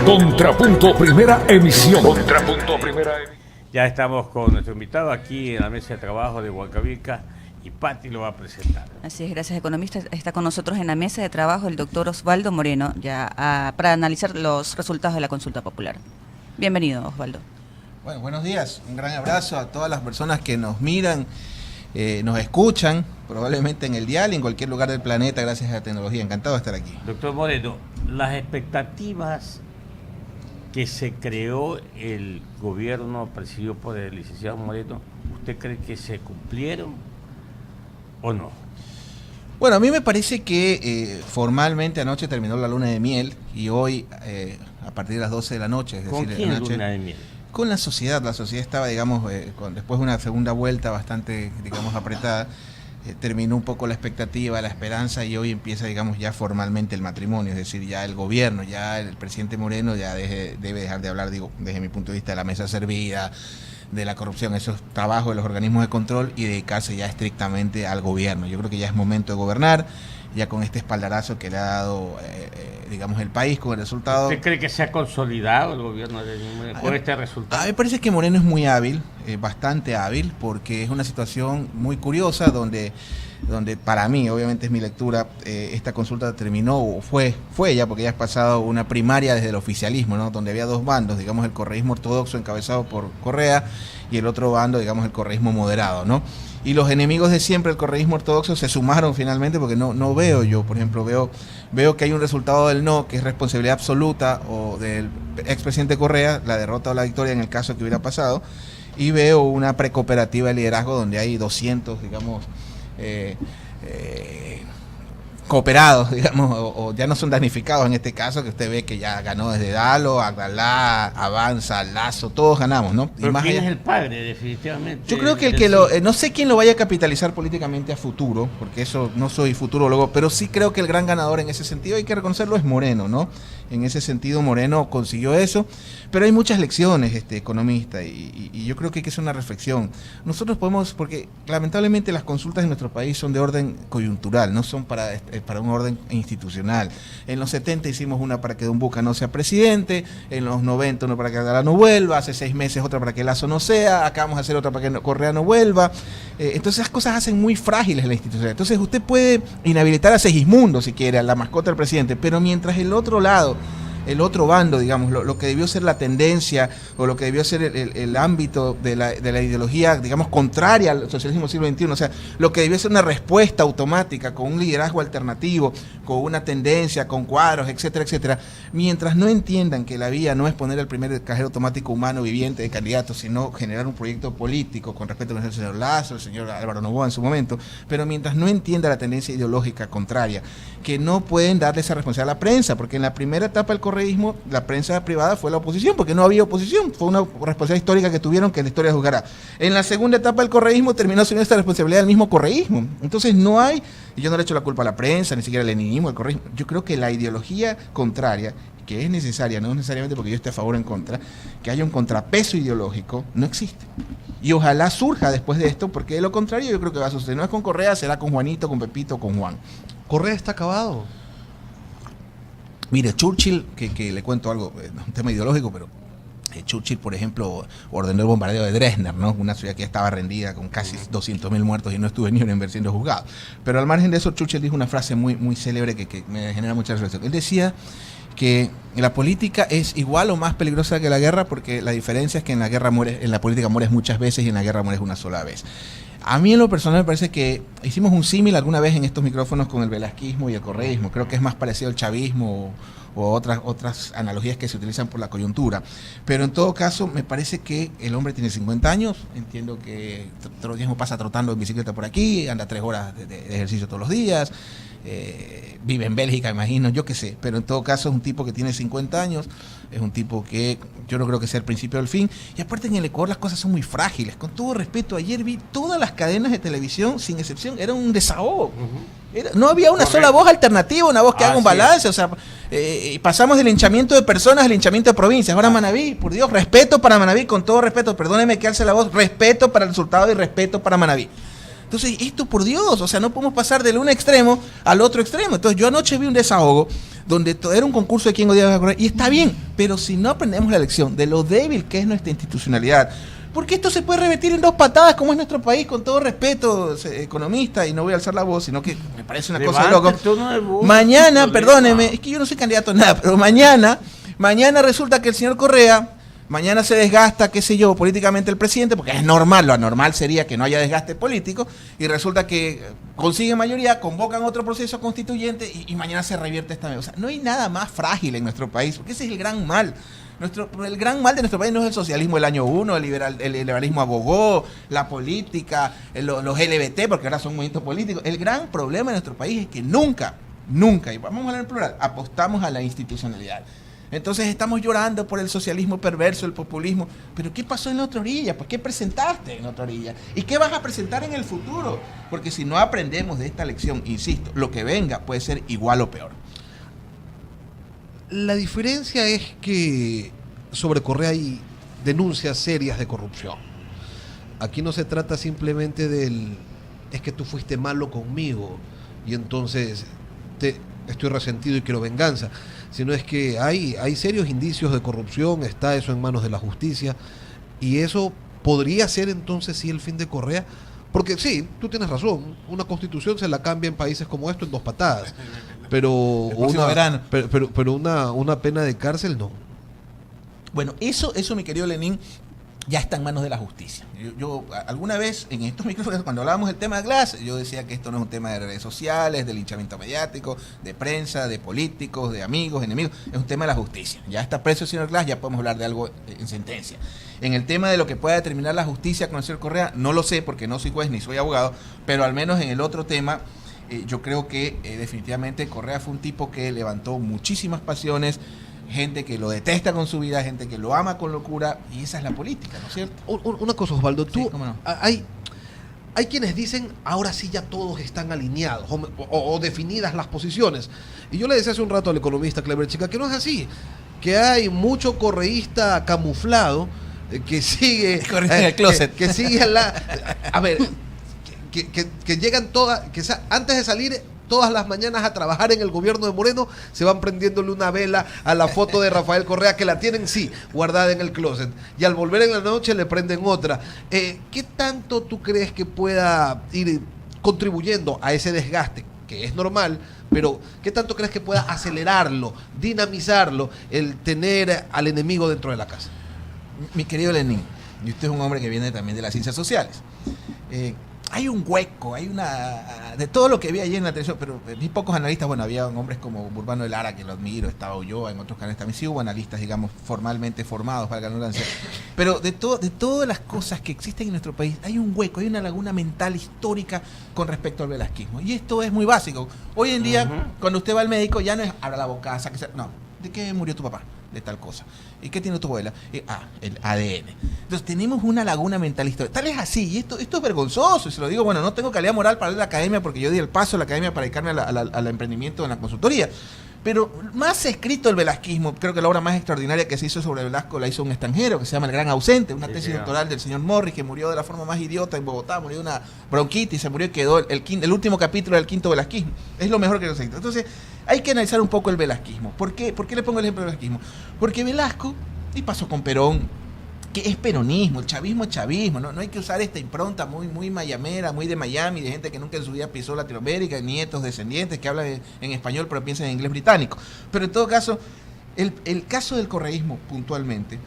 Contrapunto Primera Emisión. Contrapunto Primera Emisión. Ya estamos con nuestro invitado aquí en la mesa de trabajo de Huancavilca y Patti lo va a presentar. Así es, gracias, economista. Está con nosotros en la mesa de trabajo el doctor Osvaldo Moreno, para analizar los resultados de la consulta popular. Bienvenido, Osvaldo. Bueno, buenos días. Un gran abrazo a todas las personas que nos miran, nos escuchan, probablemente en el dial y en cualquier lugar del planeta, gracias a la tecnología. Encantado de estar aquí. Doctor Moreno, las expectativas que se creó el gobierno presidido por el licenciado Moreno, ¿usted cree que se cumplieron o no? Bueno, a mí me parece que formalmente anoche terminó la luna de miel y hoy, a partir de las 12 de la noche, es ¿Con decir, quién anoche, luna de miel? Con la sociedad estaba, digamos, después de una segunda vuelta bastante, digamos, apretada, terminó un poco la expectativa, la esperanza y hoy empieza, digamos, ya formalmente el matrimonio, es decir, ya el gobierno, ya el presidente Moreno ya debe dejar de hablar, digo, desde mi punto de vista, de la mesa servida, de la corrupción, esos trabajos de los organismos de control y dedicarse ya estrictamente al gobierno. Yo creo que ya es momento de gobernar, ya con este espaldarazo que le ha dado, digamos, el país con el resultado. ¿Usted cree que se ha consolidado el gobierno con este resultado? A mí me parece que Moreno es muy hábil, bastante hábil, porque es una situación muy curiosa donde para mí, obviamente es mi lectura, esta consulta terminó, o fue ya, porque ya has pasado una primaria desde el oficialismo, ¿no? Donde había dos bandos, digamos, el correísmo ortodoxo encabezado por Correa y el otro bando, digamos, el correísmo moderado, ¿no? Y los enemigos de siempre, el correísmo ortodoxo, se sumaron finalmente, porque no veo yo, por ejemplo, veo que hay un resultado del no, que es responsabilidad absoluta o del expresidente Correa, la derrota o la victoria en el caso que hubiera pasado, y veo una precooperativa de liderazgo donde hay 200, digamos, cooperados, digamos, o ya no son damnificados en este caso, que usted ve que ya ganó desde Dalo, Agdalá, Avanza, Lazo, todos ganamos, ¿no? Pero y más ¿quién allá, es el padre, definitivamente? yo creo que no sé quién lo vaya a capitalizar políticamente a futuro, porque eso no soy futurólogo, pero sí creo que el gran ganador en ese sentido, hay que reconocerlo, es Moreno, ¿no? En ese sentido Moreno consiguió eso, pero hay muchas lecciones, economista, y yo creo que hay que hacer una reflexión. Nosotros podemos, porque lamentablemente las consultas en nuestro país son de orden coyuntural, no son para un orden institucional. En los 70 hicimos una para que Don Buca no sea presidente, en los 90 una para que Agdalá no vuelva, hace 6 meses otra para que Lazo no sea, acabamos de hacer otra para que Correa no vuelva. Entonces esas cosas hacen muy frágiles la institución. Entonces usted puede inhabilitar a Segismundo si quiere, a la mascota del presidente, pero mientras el otro lado, el otro bando, digamos, lo que debió ser la tendencia o lo que debió ser el ámbito de la ideología, digamos, contraria al socialismo del siglo XXI, o sea, lo que debió ser una respuesta automática con un liderazgo alternativo, con una tendencia, con cuadros, etcétera, etcétera, mientras no entiendan que la vía no es poner el primer cajero automático humano viviente de candidatos, sino generar un proyecto político con respecto al señor Lazo, el señor Álvaro Noboa en su momento, pero mientras no entienda la tendencia ideológica contraria, que no pueden darle esa responsabilidad a la prensa, porque en la primera etapa del correísmo, la prensa privada fue la oposición, porque no había oposición, fue una responsabilidad histórica que tuvieron que la historia juzgará. En la segunda etapa del correísmo terminó siendo esta responsabilidad del mismo correísmo. Entonces no hay, y yo no le echo la culpa a la prensa, ni siquiera al leninismo, al correísmo. Yo creo que la ideología contraria, que es necesaria, no necesariamente porque yo esté a favor o en contra, que haya un contrapeso ideológico, no existe. Y ojalá surja después de esto, porque de lo contrario yo creo que va a suceder. No es con Correa, será con Juanito, con Pepito, con Juan. ¿Correa está acabado? Mire, Churchill, que le cuento algo, un tema ideológico, pero Churchill, por ejemplo, ordenó el bombardeo de Dresden, ¿no? Una ciudad que ya estaba rendida con casi 200.000 muertos y no estuvo ni una en siendo juzgado. Pero al margen de eso, Churchill dijo una frase muy célebre que me genera mucha reflexión. Él decía que la política es igual o más peligrosa que la guerra, porque la diferencia es que en la guerra en la política mueres muchas veces y en la guerra mueres una sola vez. A mí en lo personal me parece que hicimos un símil alguna vez en estos micrófonos con el velasquismo y el correísmo. Creo que es más parecido al chavismo o otras analogías que se utilizan por la coyuntura. Pero en todo caso, me parece que el hombre tiene 50 años. Entiendo que todo el tiempo pasa trotando en bicicleta por aquí, anda 3 horas de ejercicio todos los días. Vive en Bélgica, imagino, yo qué sé, pero en todo caso es un tipo que tiene 50 años, es un tipo que yo no creo que sea el principio del fin, y aparte en el Ecuador las cosas son muy frágiles, con todo respeto, ayer vi todas las cadenas de televisión, sin excepción, era un desahogo, no había una sola voz alternativa, una voz que haga un balance, o sea, pasamos del linchamiento de personas al linchamiento de provincias, ahora Manabí, por Dios, respeto para Manabí, con todo respeto, perdóneme que alce la voz, respeto para el resultado y respeto para Manabí. Entonces, esto por Dios, o sea, no podemos pasar del un extremo al otro extremo. Entonces, yo anoche vi un desahogo donde era un concurso de quién odiaba a Correa, y está bien, Pero si no aprendemos la lección de lo débil que es nuestra institucionalidad, porque esto se puede revertir en 2 patadas, como es nuestro país, con todo respeto, economista, y no voy a alzar la voz, sino que me parece una cosa de loco. Mañana, perdóneme, es que yo no soy candidato a nada, pero mañana resulta que el señor Correa, mañana se desgasta, qué sé yo, políticamente el presidente, porque es normal, lo anormal sería que no haya desgaste político, y resulta que consiguen mayoría, convocan otro proceso constituyente, y mañana se revierte esta vez. O sea, no hay nada más frágil en nuestro país, porque ese es el gran mal. El gran mal de nuestro país no es el socialismo del año 1, el liberalismo a gogó, la política, los LBT, porque ahora son movimientos políticos. El gran problema de nuestro país es que nunca, y vamos a hablar en plural, apostamos a la institucionalidad. Entonces estamos llorando por el socialismo perverso, el populismo. Pero ¿qué pasó en la otra orilla? Pues ¿qué presentaste en la otra orilla? ¿Y qué vas a presentar en el futuro? Porque si no aprendemos de esta lección, insisto, lo que venga puede ser igual o peor. La diferencia es que sobre Correa hay denuncias serias de corrupción. Aquí no se trata simplemente es que tú fuiste malo conmigo y entonces estoy resentido y quiero venganza, sino es que hay serios indicios de corrupción, está eso en manos de la justicia, y eso podría ser entonces sí el fin de Correa, porque sí, tú tienes razón, una constitución se la cambia en países como esto en 2 patadas, pero una pena de cárcel no. Bueno, eso mi querido Lenín, ya está en manos de la justicia. Yo alguna vez en estos micrófonos, cuando hablábamos del tema de Glass, yo decía que esto no es un tema de redes sociales, de linchamiento mediático, de prensa, de políticos, de amigos, enemigos, es un tema de la justicia. Ya está preso el señor Glass, ya podemos hablar de algo en sentencia. En el tema de lo que pueda determinar la justicia con el señor Correa, no lo sé porque no soy juez ni soy abogado, pero al menos en el otro tema, yo creo que definitivamente Correa fue un tipo que levantó muchísimas pasiones, gente que lo detesta con su vida, gente que lo ama con locura, y esa es la política, ¿no es cierto? Una cosa, Osvaldo, tú, sí, ¿cómo no? hay quienes dicen, ahora sí ya todos están alineados o definidas las posiciones, y yo le decía hace un rato al economista Clever Chica que no es así, que hay mucho correísta camuflado que sigue en el closet, que sigue a ver, que llegan todas, antes de salir todas las mañanas a trabajar en el gobierno de Moreno, se van prendiéndole una vela a la foto de Rafael Correa, que la tienen, sí, guardada en el closet, y al volver en la noche le prenden otra. ¿Qué tanto tú crees que pueda ir contribuyendo a ese desgaste, que es normal, pero qué tanto crees que pueda acelerarlo, dinamizarlo, el tener al enemigo dentro de la casa? Mi querido Lenín, y usted es un hombre que viene también de las ciencias sociales, hay un hueco, de todo lo que vi ayer en la televisión, pero vi pocos analistas. Bueno, había hombres como Urbano de Lara, que lo admiro, estaba yo, en otros canales también sí hubo analistas, digamos, formalmente formados, para la ignorancia, pero de todas las cosas que existen en nuestro país, hay un hueco, hay una laguna mental histórica con respecto al velasquismo, y esto es muy básico. Hoy en día, cuando usted va al médico, ya no es abra la boca, no, ¿de qué murió tu papá? De tal cosa. ¿Y qué tiene tu abuela? El ADN. Entonces tenemos una laguna mental histórica. Tal es así, y esto es vergonzoso, y se lo digo, bueno, no tengo calidad moral para ir a la academia porque yo di el paso a la academia para dedicarme al emprendimiento en la consultoría. Pero más escrito el velasquismo, creo que la obra más extraordinaria que se hizo sobre Velasco la hizo un extranjero que se llama El Gran Ausente, una tesis doctoral del señor Morris, que murió de la forma más idiota en Bogotá, murió de una bronquitis, se murió y quedó el último capítulo del quinto velasquismo. Es lo mejor que nos ha escrito. Entonces, hay que analizar un poco el velasquismo. ¿Por qué le pongo el ejemplo del velasquismo? Porque Velasco, y pasó con Perón, que es peronismo, el chavismo es chavismo, no hay que usar esta impronta muy mayamera, muy de Miami, de gente que nunca en su vida pisó Latinoamérica, nietos, descendientes, que hablan en español pero piensan en inglés británico. Pero en todo caso, el caso del correísmo puntualmente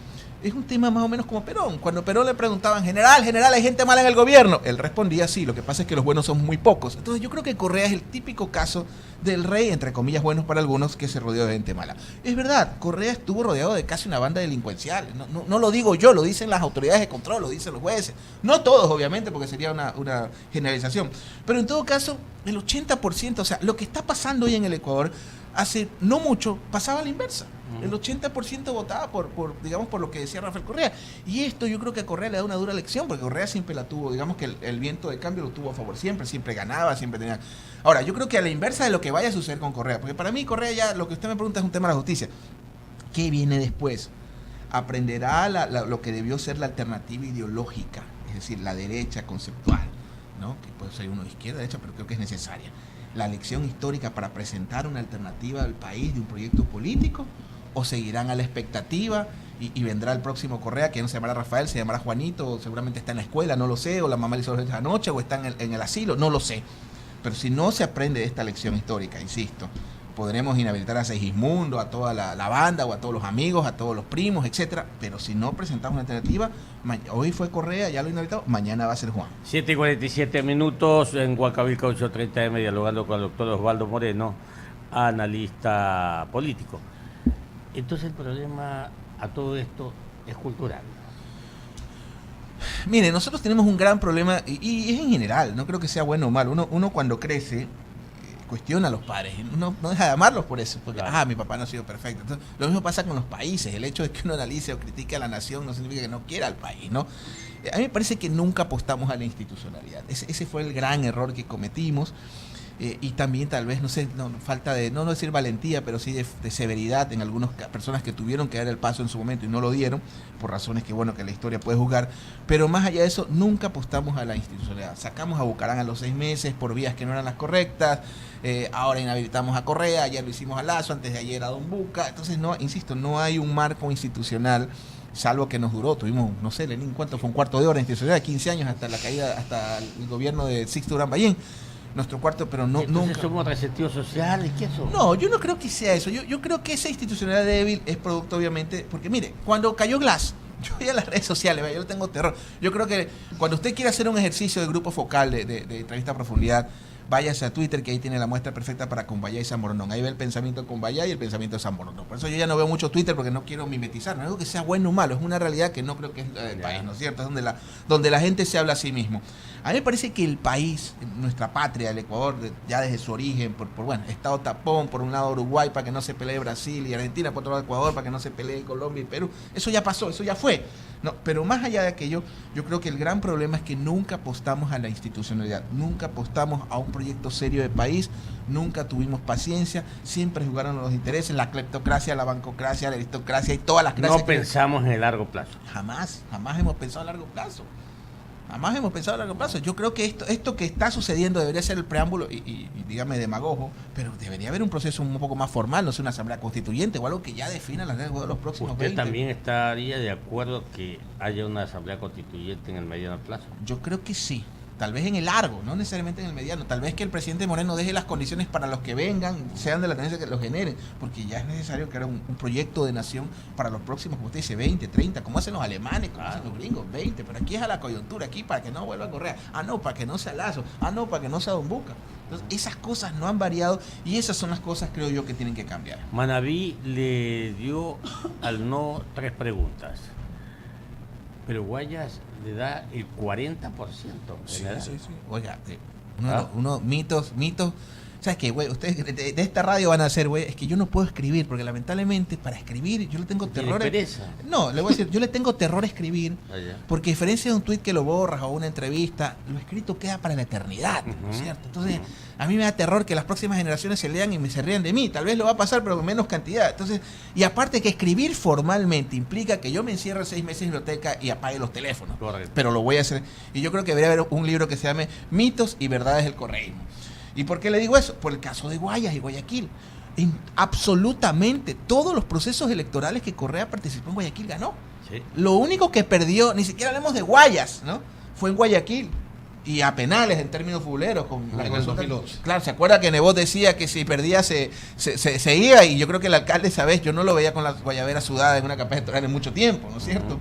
es un tema más o menos como Perón. Cuando Perón le preguntaban, general, hay gente mala en el gobierno, él respondía sí, lo que pasa es que los buenos son muy pocos. Entonces yo creo que Correa es el típico caso del rey, entre comillas buenos para algunos, que se rodeó de gente mala. Es verdad, Correa estuvo rodeado de casi una banda delincuencial, no lo digo yo, lo dicen las autoridades de control, lo dicen los jueces, no todos obviamente, porque sería una generalización, pero en todo caso, el 80%, o sea, lo que está pasando hoy en el Ecuador, hace no mucho, pasaba a la inversa. El 80% votaba por lo que decía Rafael Correa. Y esto yo creo que a Correa le da una dura lección, porque Correa siempre la tuvo, digamos que el viento de cambio lo tuvo a favor, siempre ganaba, siempre tenía. Ahora, yo creo que a la inversa de lo que vaya a suceder con Correa, porque para mí Correa ya, lo que usted me pregunta es un tema de la justicia. ¿Qué viene después? Aprenderá lo que debió ser la alternativa ideológica, es decir, la derecha conceptual, ¿no? Que puede ser uno de izquierda, derecha, pero creo que es necesaria. La lección histórica para presentar una alternativa al país de un proyecto político, o seguirán a la expectativa y vendrá el próximo Correa, que no se llamará Rafael, se llamará Juanito, o seguramente está en la escuela, no lo sé, o la mamá le hizo esa noche, o está en el asilo, no lo sé. Pero si no se aprende de esta lección histórica, insisto, podremos inhabilitar a Segismundo, a toda la banda, o a todos los amigos, a todos los primos, etcétera, pero si no presentamos una alternativa, hoy fue Correa, ya lo inhabilitado, mañana va a ser Juan. 7:47 en Huacavilca 8:30 dialogando con el doctor Osvaldo Moreno, analista político. Entonces el problema a todo esto es cultural. Mire, nosotros tenemos un gran problema, y es en general, no creo que sea bueno o malo. Uno cuando crece, cuestiona a los padres, uno no deja de amarlos por eso, porque mi papá no ha sido perfecto. Entonces, lo mismo pasa con los países, el hecho de que uno analice o critique a la nación no significa que no quiera al país, ¿no? A mí me parece que nunca apostamos a la institucionalidad, ese fue el gran error que cometimos. Y también tal vez, no sé, falta de, no decir valentía, pero sí de severidad en algunas personas que tuvieron que dar el paso en su momento y no lo dieron, por razones que bueno, que la historia puede juzgar, pero más allá de eso, nunca apostamos a la institucionalidad. Sacamos a Bucarán a los 6 meses por vías que no eran las correctas, ahora inhabilitamos a Correa, ayer lo hicimos a Lazo, antes de ayer a Don Buca, entonces no, insisto, no hay un marco institucional, salvo que nos duró, tuvimos, no sé, Lenín, ¿cuánto fue? Un cuarto de hora institucional, 15 años hasta la caída, hasta el gobierno de Sixto Durán Ballén. Nuestro cuarto, pero no entonces nunca. ¿Somos resentidos sociales? ¿Qué somos? No, yo no creo que sea eso. Yo creo que esa institucionalidad débil es producto, obviamente, porque mire, cuando cayó Glass, yo voy a las redes sociales, yo le tengo terror. Yo creo que cuando usted quiere hacer un ejercicio de grupo focal de entrevista a profundidad, váyase a Twitter, que ahí tiene la muestra perfecta para Cumbayá y San Borondón. Ahí ve el pensamiento de Cumbayá y el pensamiento de San Borondón. Por eso yo ya no veo mucho Twitter, porque no quiero mimetizar. No digo que sea bueno o malo, es una realidad que no creo que es la del país, ¿no es cierto? Es donde la gente se habla a sí mismo. A mí me parece que el país, nuestra patria, el Ecuador, ya desde su origen, por Estado tapón, por un lado Uruguay para que no se pelee Brasil y Argentina, por otro lado Ecuador para que no se pelee Colombia y Perú, eso ya pasó, eso ya fue. No, pero más allá de aquello, yo creo que el gran problema es que nunca apostamos a la institucionalidad, nunca apostamos a un proyecto serio de país, nunca tuvimos paciencia, siempre jugaron los intereses, la cleptocracia, la bancocracia, la aristocracia y todas las clases. No pensamos en el largo plazo. Jamás hemos pensado a largo plazo. Jamás hemos pensado a largo plazo. Yo creo que esto que está sucediendo debería ser el preámbulo, y dígame demagogo, pero debería haber un proceso un poco más formal, no sé, una asamblea constituyente o algo que ya defina las reglas de los próximos ¿Usted 20. también estaría de acuerdo que haya una asamblea constituyente en el mediano plazo? Yo creo que sí. Tal vez en el largo, no necesariamente en el mediano. Tal vez que el presidente Moreno deje las condiciones para los que vengan, sean de la tendencia que los generen, porque ya es necesario crear un proyecto de nación para los próximos, como usted dice, 20, 30, como hacen los alemanes, como hacen los gringos, 20, pero aquí es a la coyuntura, aquí para que no vuelva a Correa, no, para que no sea Lazo, no, para que no sea Don Buca. Entonces, esas cosas no han variado y esas son las cosas, creo yo, que tienen que cambiar. Manaví le dio al no 3 preguntas, pero Guayas le da el 40%. Sí. Oiga, mitos. ¿Sabes qué, güey? Ustedes de esta radio van a hacer, güey, es que yo no puedo escribir, porque lamentablemente para escribir yo le tengo terror. No, le voy a decir, yo le tengo terror a escribir, porque a diferencia de un tuit que lo borras o una entrevista, lo escrito queda para la eternidad, ¿no es cierto? Entonces, a mí me da terror que las próximas generaciones se lean y se rían de mí. Tal vez lo va a pasar, pero con menos cantidad. Entonces, y aparte que escribir formalmente implica que yo me encierre 6 meses en biblioteca y apague los teléfonos. Correcto. Pero lo voy a hacer. Y yo creo que debería haber un libro que se llame Mitos y Verdades del Correísmo. ¿Y por qué le digo eso? Por el caso de Guayas y Guayaquil. En absolutamente todos los procesos electorales que Correa participó en Guayaquil ganó. Sí. Lo único que perdió, ni siquiera hablemos de Guayas, ¿no? Fue en Guayaquil. Y a penales en términos futboleros. En el 2011. Claro, ¿se acuerda que Nebot decía que si perdía se iba? Y yo creo que el alcalde esa vez, yo no lo veía con la guayabera sudada en una campaña electoral en mucho tiempo, ¿no es cierto?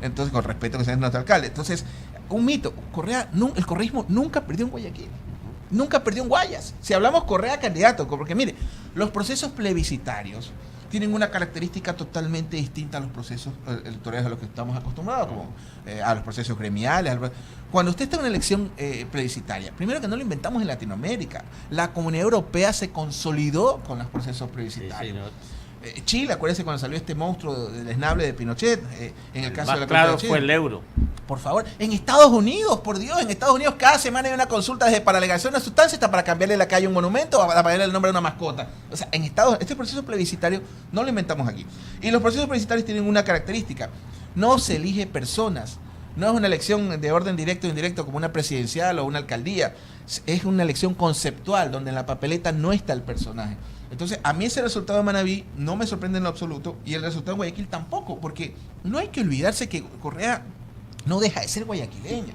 Entonces, con respeto que sea nuestro alcalde. Entonces, un mito. El correísmo nunca perdió en Guayaquil. Nunca perdió en Guayas. Si hablamos Correa candidato, porque mire, los procesos plebiscitarios tienen una característica totalmente distinta a los procesos electorales a los que estamos acostumbrados, como a los procesos gremiales. Cuando usted está en una elección plebiscitaria, primero que no lo inventamos en Latinoamérica, la Comunidad Europea se consolidó con los procesos plebiscitarios. Sí, señor. Chile, acuérdense cuando salió este monstruo del esnable de Pinochet, en el caso de la claro de Chile. fue el euro. Por favor, en Estados Unidos, por Dios, en Estados Unidos cada semana hay una consulta desde para alegación de una sustancia hasta para cambiarle la calle a un monumento o para cambiarle el nombre de una mascota. O sea, en este proceso plebiscitario no lo inventamos aquí. Y los procesos plebiscitarios tienen una característica: no se elige personas. No es una elección de orden directo o indirecto como una presidencial o una alcaldía. Es una elección conceptual donde en la papeleta no está el personaje. Entonces, a mí ese resultado de Manabí no me sorprende en lo absoluto y el resultado de Guayaquil tampoco, porque no hay que olvidarse que Correa no deja de ser guayaquileño.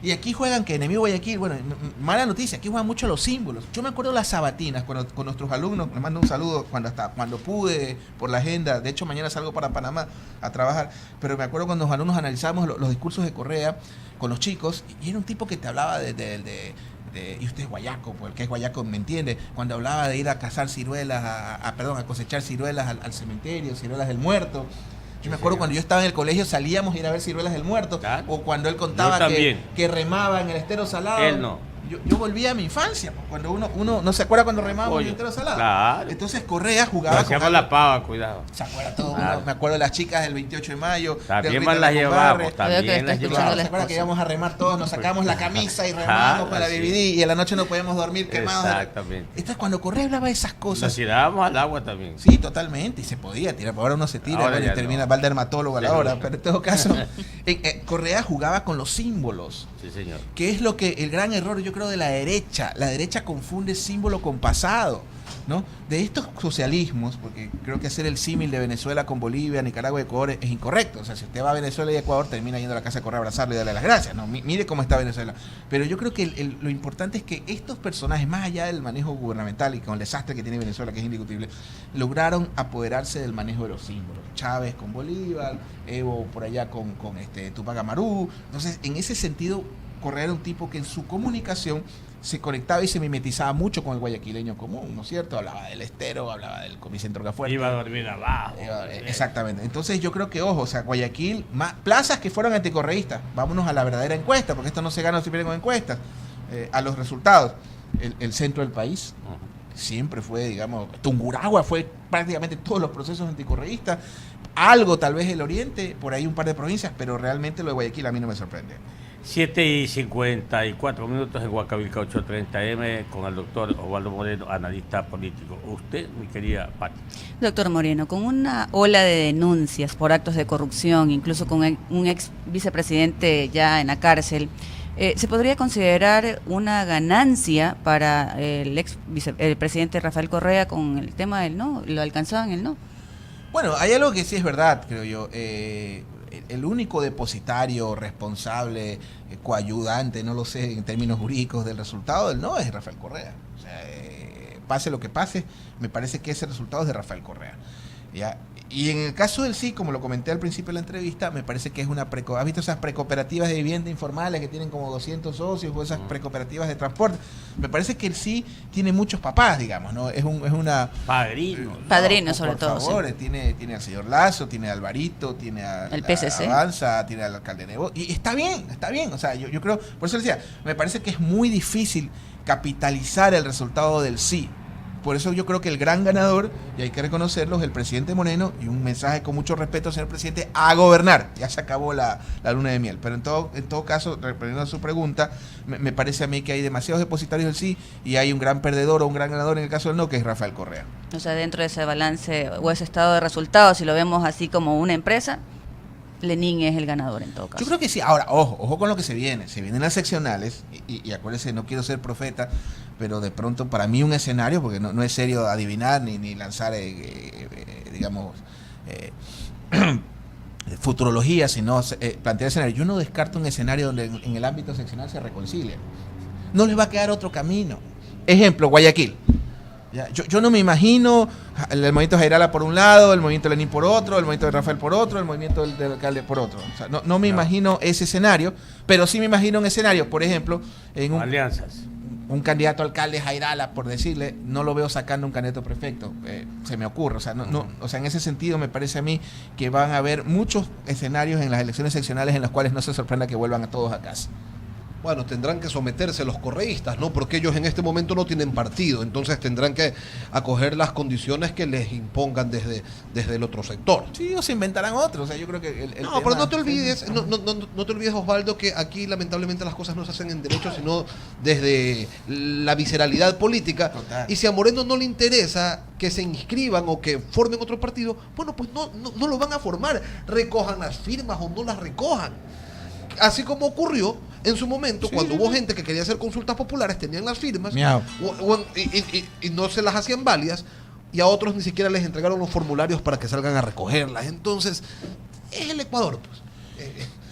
Y aquí juegan que enemigo Guayaquil, bueno, mala noticia, aquí juegan mucho los símbolos. Yo me acuerdo las sabatinas con nuestros alumnos, les mando un saludo cuando pude por la agenda. De hecho, mañana salgo para Panamá a trabajar, pero me acuerdo cuando los alumnos analizábamos los discursos de Correa con los chicos, y era un tipo que te hablaba y usted es guayaco, pues el que es guayaco me entiende, cuando hablaba de ir a cazar ciruelas, a cosechar ciruelas al cementerio, ciruelas del muerto. Yo me acuerdo cuando yo estaba en el colegio salíamos a ir a ver ciruelas del muerto, claro. O cuando él contaba que remaba en el estero salado. Él no. Yo volví a mi infancia, pues, cuando uno no se acuerda cuando remábamos en el estero salado. Claro. Entonces Correa jugaba hacíamos la pava, cuidado. Se acuerda todo. Claro. Me acuerdo de las chicas del 28 de mayo. También más las llevamos, también las ¿Se llevamos. acuerda que íbamos a remar todos? Nos sacamos la camisa y remábamos con la BBD y en la noche no podíamos dormir quemados. Exactamente. Entonces cuando Correa hablaba de esas cosas. Nos tirábamos al agua también. Sí, totalmente, y se podía tirar, ahora uno se tira, Ahora y termina, no. va al dermatólogo a la hora, pero en todo caso, Correa jugaba con los símbolos, Sí, señor. que es lo que el gran error, yo creo, de la derecha confunde símbolo con pasado, ¿no? De estos socialismos, porque creo que hacer el símil de Venezuela con Bolivia, Nicaragua y Ecuador es incorrecto, o sea, si usted va a Venezuela y Ecuador, termina yendo a la casa de Correa a abrazarle y darle las gracias, ¿no? Mire cómo está Venezuela, pero yo creo que lo importante es que estos personajes, más allá del manejo gubernamental y con el desastre que tiene Venezuela, que es indiscutible, lograron apoderarse del manejo de los símbolos. Chávez con Bolívar, Evo por allá con Tupac Amaru. Entonces, en ese sentido, Correa era un tipo que en su comunicación se conectaba y se mimetizaba mucho con el guayaquileño común, ¿no es cierto? Hablaba del estero, hablaba del Comicentro Gafuerte. Iba a dormir abajo. Exactamente. Entonces yo creo que, ojo, o sea, Guayaquil, plazas que fueron anticorreístas, vámonos a la verdadera encuesta, porque esto no se gana siempre con encuestas, a los resultados. El centro del país siempre fue, digamos, Tungurahua fue prácticamente todos los procesos anticorreístas, algo tal vez el oriente, por ahí un par de provincias, pero realmente lo de Guayaquil a mí no me sorprende. 7:54 en Huacavilca 830M con el doctor Osvaldo Moreno, analista político. Usted, mi querida Pati. Doctor Moreno, con una ola de denuncias por actos de corrupción, incluso con un ex vicepresidente ya en la cárcel, ¿se podría considerar una ganancia para el presidente Rafael Correa con el tema del no? ¿Lo alcanzaban el no? Bueno, hay algo que sí es verdad, creo yo. El único depositario, responsable, coayudante, no lo sé en términos jurídicos del resultado del no es Rafael Correa. O sea, pase lo que pase, me parece que ese resultado es de Rafael Correa. ¿Ya? Y en el caso del sí, como lo comenté al principio de la entrevista, me parece que es una ¿has visto esas precooperativas de vivienda informales que tienen como 200 socios o esas precooperativas de transporte? Me parece que el sí tiene muchos papás, digamos, ¿no? Es una... Padrinos, sobre todo. Por favor, sí. Tiene al señor Lazo, tiene a Alvarito, tiene a el PCC. Avanza, tiene al alcalde Nebo. Y está bien. O sea, yo creo, por eso decía, me parece que es muy difícil capitalizar el resultado del sí. Por eso yo creo que el gran ganador, y hay que reconocerlo, es el presidente Moreno, y un mensaje con mucho respeto, señor presidente, a gobernar. Ya se acabó la luna de miel. Pero en todo caso, respondiendo a su pregunta, me parece a mí que hay demasiados depositarios del sí y hay un gran perdedor o un gran ganador en el caso del no, que es Rafael Correa. O sea, dentro de ese balance o ese estado de resultados, si lo vemos así como una empresa, Lenín es el ganador en todo caso. Yo creo que sí. Ahora, ojo con lo que se viene. Se vienen las seccionales y acuérdense, no quiero ser profeta, pero de pronto para mí un escenario, porque no es serio adivinar ni lanzar, digamos, futurología, sino plantear escenario. Yo no descarto un escenario donde en el ámbito seccional se reconcilien. No les va a quedar otro camino. Ejemplo, Guayaquil. Ya, yo no me imagino el movimiento Jairala por un lado, el movimiento Lenín por otro, el movimiento de Rafael por otro, el movimiento del alcalde por otro. O sea, no me imagino ese escenario, pero sí me imagino un escenario, por ejemplo, en alianzas. Un candidato a alcalde Jairala, por decirle, no lo veo sacando un candidato prefecto. Se me ocurre. O sea, o sea, en ese sentido me parece a mí que van a haber muchos escenarios en las elecciones seccionales en los cuales no se sorprenda que vuelvan a todos a casa. Bueno, tendrán que someterse los correístas, ¿no? Porque ellos en este momento no tienen partido, entonces tendrán que acoger las condiciones que les impongan desde el otro sector. Sí, o se inventarán otros. O sea, yo creo que no, pero no te olvides, no te olvides, Osvaldo, que aquí lamentablemente las cosas no se hacen en derecho, sino desde la visceralidad política. Total. Y si a Moreno no le interesa que se inscriban o que formen otro partido, bueno, pues no lo van a formar. Recojan las firmas o no las recojan. Así como ocurrió En su momento, cuando hubo gente que quería hacer consultas populares, tenían las firmas Miau. y no se las hacían válidas, y a otros ni siquiera les entregaron los formularios para que salgan a recogerlas. Entonces, es el Ecuador, pues.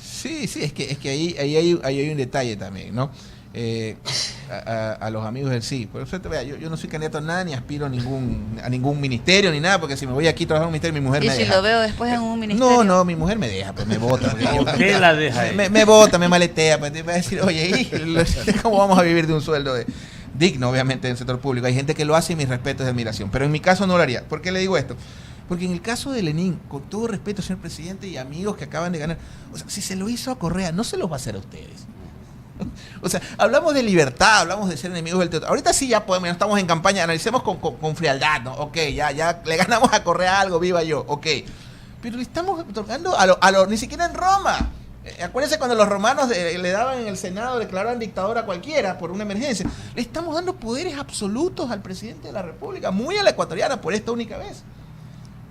Sí, es que ahí hay un detalle también, ¿no? A los amigos del sí. Por eso te vea, yo no soy candidato a nada, ni aspiro a ningún ministerio, ni nada, porque si me voy aquí a trabajar en un ministerio, mi mujer Y me si deja. lo veo después en un ministerio. No, mi mujer me deja, pues me bota. ¿Qué la deja ahí? Me bota, me maletea, pues te va a decir, oye, ¿cómo vamos a vivir de un sueldo digno, obviamente, en el sector público? Hay gente que lo hace y mis respetos y admiración, pero en mi caso no lo haría. ¿Por qué le digo esto? Porque en el caso de Lenín, con todo respeto, señor presidente, y amigos que acaban de ganar, o sea, si se lo hizo a Correa, no se los va a hacer a ustedes. O sea, hablamos de libertad, hablamos de ser enemigos del teatro. Ahorita sí ya podemos, ya estamos en campaña, analicemos con frialdad, ¿no? Ok, ya le ganamos a Correa algo, viva yo, ok. Pero le estamos otorgando ni siquiera en Roma. Acuérdense cuando los romanos le daban en el Senado, declaraban dictador a cualquiera por una emergencia. Le estamos dando poderes absolutos al presidente de la República, muy a la ecuatoriana, por esta única vez.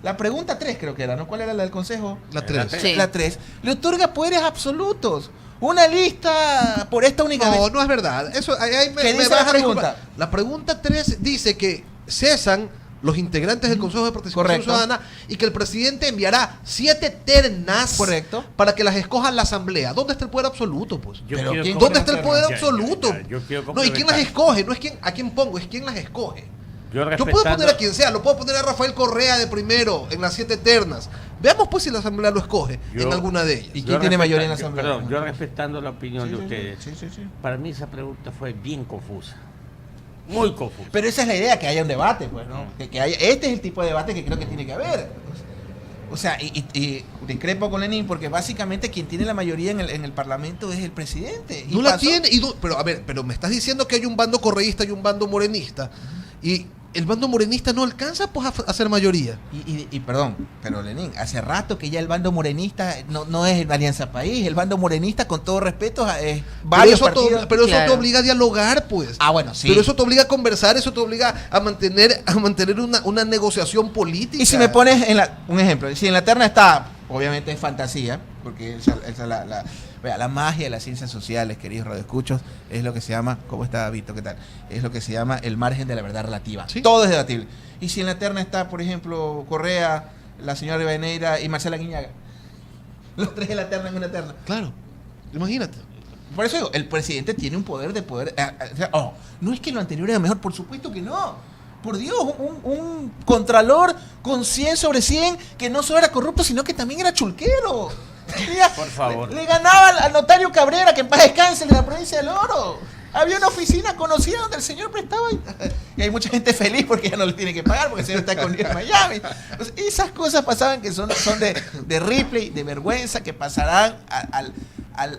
La pregunta 3 creo que era, ¿no? ¿Cuál era la del Consejo? La 3. Sí. La 3. Le otorga poderes absolutos. Una lista por esta única vez. No es verdad. Eso, ahí ¿Qué dice vas la a pregunta? disculpar. La pregunta 3 dice que cesan los integrantes del Consejo de Participación Correcto. Ciudadana y que el presidente enviará 7 ternas. Correcto. Para que las escoja la Asamblea. ¿Dónde está el poder absoluto, pues? Yo Pero quiero ¿quién- ¿Dónde está el complementar- poder absoluto? yo quiero No, ¿y quién las complementar. escoge? No es a quién pongo, es quién las escoge. Yo Yo puedo poner a quien sea, lo puedo poner a Rafael Correa de primero en las 7 ternas. Veamos pues si la Asamblea lo escoge Yo- en alguna de ellas. ¿Y quién tiene mayoría en la Asamblea? Perdón, yo respetando la opinión de ustedes, Sí. para mí esa pregunta fue bien confusa. Muy confusa. Pero esa es la idea, que haya un debate, pues, ¿no? Que haya, este es el tipo de debate que creo que tiene que haber. O sea, y discrepo con Lenín porque básicamente quien tiene la mayoría en el Parlamento es el presidente. Y No la pasó- tiene, pero a ver, pero me estás diciendo que hay un bando correísta y un bando morenista. Y el bando morenista no alcanza pues a hacer mayoría. Y perdón, pero Lenín, hace rato que ya el bando morenista no es Alianza País, el bando morenista, con todo respeto, es varios partidos. Pero eso te Claro. obliga a dialogar, pues. Ah, bueno, sí. Pero eso te obliga a conversar, eso te obliga a mantener una negociación política. Y si me pones un ejemplo, si en la terna está, obviamente es fantasía, porque esa vea, la magia de las ciencias sociales, queridos radioescuchos, es lo que se llama, ¿cómo está Vito? ¿Qué tal? Es lo que se llama el margen de la verdad relativa. Sí. Todo es debatible. Y si en la terna está, por ejemplo, Correa, la señora Rivadeneira y Marcela Guiñaga, los tres en la terna en una terna. Claro, imagínate. Por eso digo, el presidente tiene un poder de poder. O sea, no es que lo anterior era mejor, por supuesto que no. Por Dios, un contralor con 100 sobre 100 que no solo era corrupto, sino que también era chulquero. Por favor. Le ganaba al notario Cabrera, que en paz descanse, de la provincia del Oro. Había una oficina conocida donde el señor prestaba y hay mucha gente feliz porque ya no le tiene que pagar porque el señor está escondido en Miami. Entonces, esas cosas pasaban que son de replay, de vergüenza, que pasarán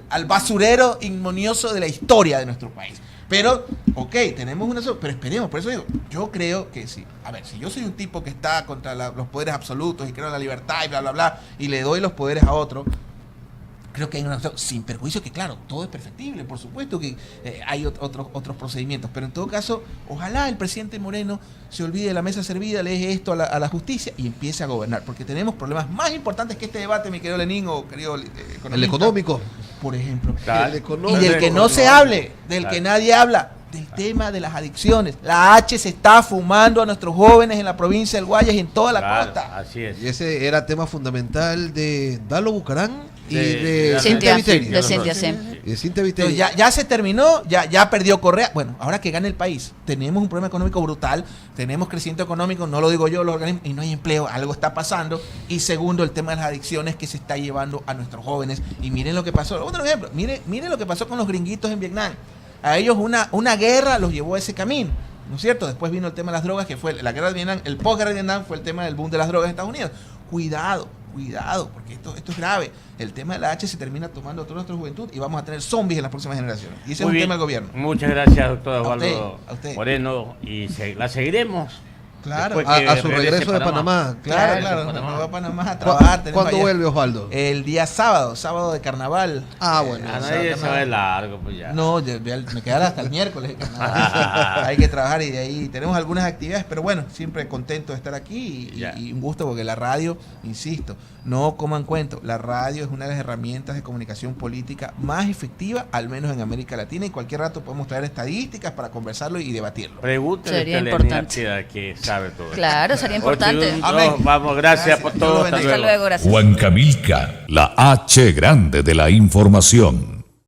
al basurero inmonioso de la historia de nuestro país. Pero, ok, tenemos pero esperemos, por eso digo, yo creo que sí. A ver, si yo soy un tipo que está contra los poderes absolutos y creo en la libertad y bla, bla, bla, y le doy los poderes a otro, creo que hay una opción, sin perjuicio que claro, todo es perfectible, por supuesto que hay otros procedimientos, pero en todo caso, ojalá el presidente Moreno se olvide de la mesa servida, le deje esto a la justicia y empiece a gobernar, porque tenemos problemas más importantes que este debate, mi querido Lenín o querido economista. El económico. Por ejemplo. Claro. El económico. Y del que no se hable, del Claro. que nadie habla, del tema de las adicciones. La H se está fumando a nuestros jóvenes en la provincia del Guayas y en toda la Claro, costa. así es. Y ese era tema fundamental de Dalo Bucarán y De de Cintia Viteri. de Cintia Sem. Y de Cintia Viteri. Entonces, ya se terminó, ya perdió Correa. Bueno, ahora que gane el país, tenemos un problema económico brutal, tenemos crecimiento económico, no lo digo yo, los organismos, y no hay empleo, algo está pasando. Y segundo, el tema de las adicciones que se está llevando a nuestros jóvenes. Y miren lo que pasó. Otro ejemplo, miren lo que pasó con los gringuitos en Vietnam. A ellos una guerra los llevó a ese camino, ¿no es cierto? Después vino el tema de las drogas, que fue la guerra de Vietnam, el posguerra de Vietnam fue el tema del boom de las drogas en Estados Unidos. Cuidado, porque esto es grave. El tema de la H se termina tomando toda nuestra juventud y vamos a tener zombies en las próximas generaciones. Y ese es Muy un bien. tema del gobierno. Muchas gracias, doctor A usted, Osvaldo a usted. Moreno. Y la seguiremos Claro, Después que A su regrese regreso de Panamá. Claro, Regrese claro, a Panamá. me voy a Panamá a trabajar. tenemos ¿Cuándo allá. vuelve Osvaldo? El día sábado de carnaval. Bueno. A nadie se va de largo, pues ya. No, me quedará hasta el miércoles de carnaval. Hay que trabajar y de ahí tenemos algunas actividades, pero bueno, siempre contento de estar aquí y un gusto porque la radio, insisto, no coman cuento, la radio es una de las herramientas de comunicación política más efectiva, al menos en América Latina, y cualquier rato podemos traer estadísticas para conversarlo y debatirlo. Pregúntale Sería a importante. que sabe todo. Claro, sería importante. 8 y 1, Amén. vamos, gracias por Dios lo todo. bendiga. Hasta luego, gracias. Huancavelica, la H grande de la información.